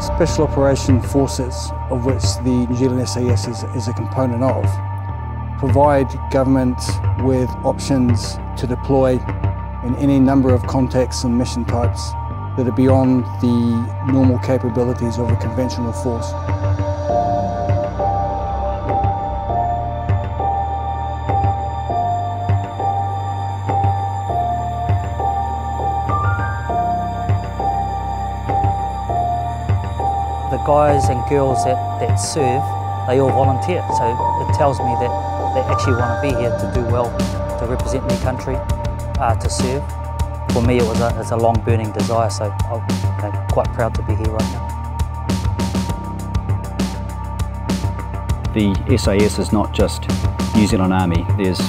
Special Operation Forces, of which the New Zealand SAS is a component of, provide government with options to deploy in any number of contexts and mission types that are beyond the normal capabilities of a conventional force. The guys and girls that serve, they all volunteer, so it tells me that they actually want to be here to do well, to represent their country, to serve. For me, it's a long burning desire, so I'm quite proud to be here right now. The SAS is not just New Zealand Army. There's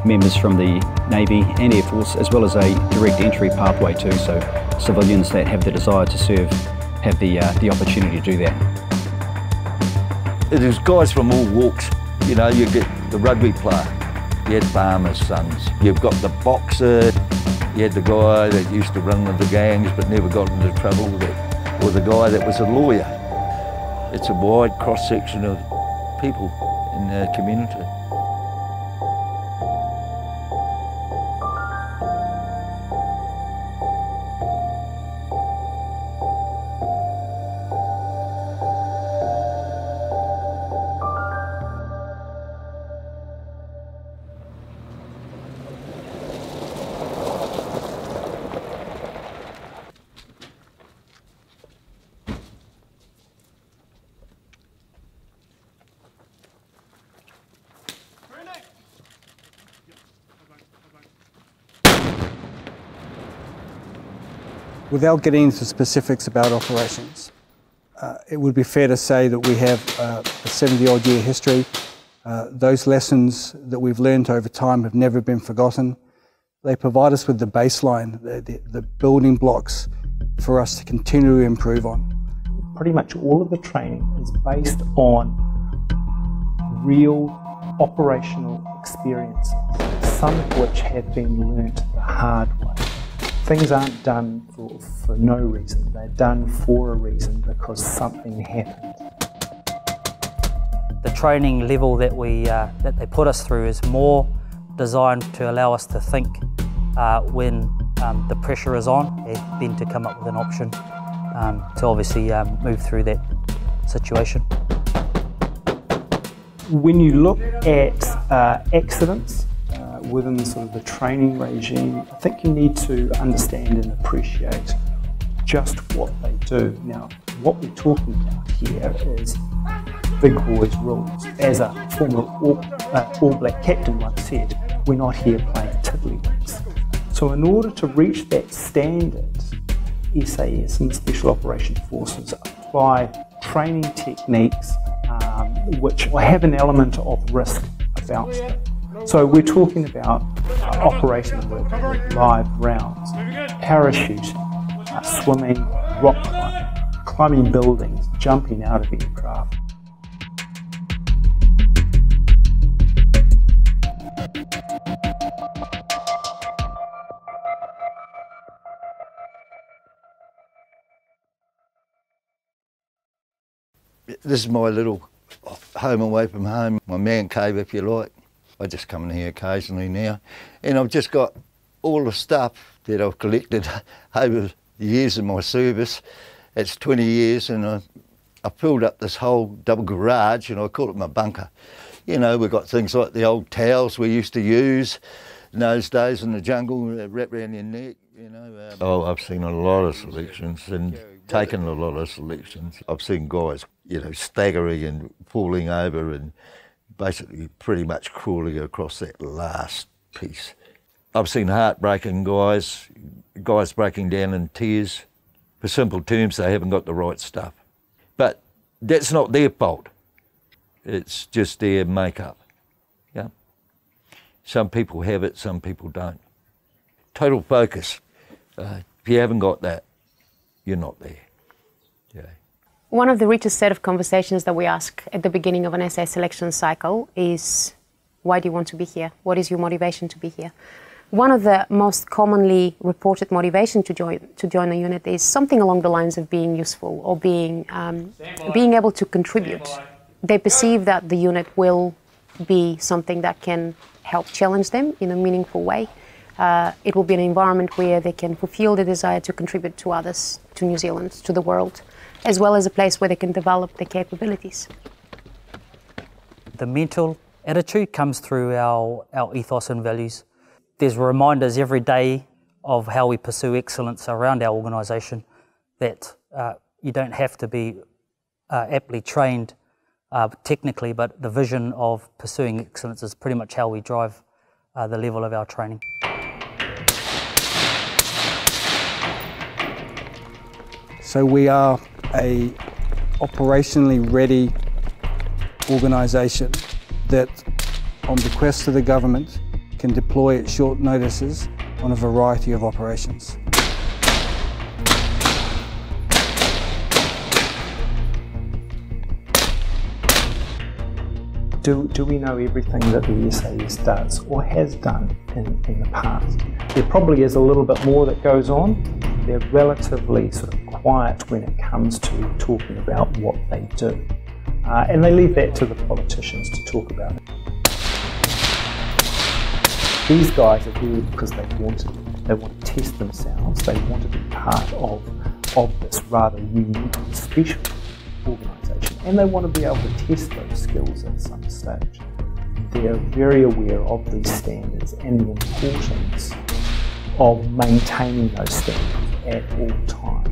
members from the Navy and Air Force, as well as a direct entry pathway too, so civilians that have the desire to serve have the opportunity to do that. There's guys from all walks. You know, you get the rugby player, you had farmers' sons, you've got the boxer, you had the guy that used to run with the gangs but never got into trouble with it, or the guy that was a lawyer. It's a wide cross-section of people in the community. Without getting into specifics about operations, it would be fair to say that we have a 70-odd year history. Those lessons that we've learned over time have never been forgotten. They provide us with the baseline, the building blocks for us to continue to improve on. Pretty much all of the training is based on real operational experiences, some of which have been learnt the hard way. Things aren't done for no reason, they're done for a reason because something happened. The training level that they put us through is more designed to allow us to think when the pressure is on, and then to come up with an option to obviously move through that situation. When you look at accidents within sort of the training regime, I think you need to understand and appreciate just what they do. Now, what we're talking about here is big boys rules. As a former All Black captain once said, we're not here playing tiddlywinks. So in order to reach that standard, SAS and the Special Operations Forces apply training techniques which have an element of risk about them. So we're talking about operating with live rounds, parachuting, swimming, rock climbing buildings, jumping out of aircraft. This is my little home away from home, my man cave if you like. I just come in here occasionally now, and I've just got all the stuff that I've collected over the years of my service. It's 20 years, and I filled up this whole double garage, and I call it my bunker. You know, we've got things like the old towels we used to use in those days in the jungle, wrapped around your neck, you know. Oh, I've seen a lot of selections and taken a lot of selections. I've seen guys, you know, staggering and falling over and basically pretty much crawling across that last piece. I've seen heartbreaking guys breaking down in tears. For simple terms, they haven't got the right stuff. But that's not their fault. It's just their makeup. Yeah. Some people have it, some people don't. Total focus. If you haven't got that, you're not there. Yeah. One of the richest set of conversations that we ask at the beginning of an SAS selection cycle is, why do you want to be here? What is your motivation to be here? One of the most commonly reported motivation to join a unit is something along the lines of being useful or being able to contribute. They perceive that the unit will be something that can help challenge them in a meaningful way. It will be an environment where they can fulfill the desire to contribute to others, to New Zealand, to the world, as well as a place where they can develop their capabilities. The mental attitude comes through our ethos and values. There's reminders every day of how we pursue excellence around our organisation, that you don't have to be aptly trained technically, but the vision of pursuing excellence is pretty much how we drive the level of our training. So we are a operationally ready organisation that, on bequest of the government, can deploy at short notices on a variety of operations. Do we know everything that the SAS does or has done in the past? There probably is a little bit more that goes on. They're relatively sort of quiet when it comes to talking about what they do. And they leave that to the politicians to talk about it. These guys are here because they want to test themselves. They want to be part of this rather unique, special organisation, and they want to be able to test those skills at some stage. They're very aware of these standards and the importance of maintaining those standards at all times.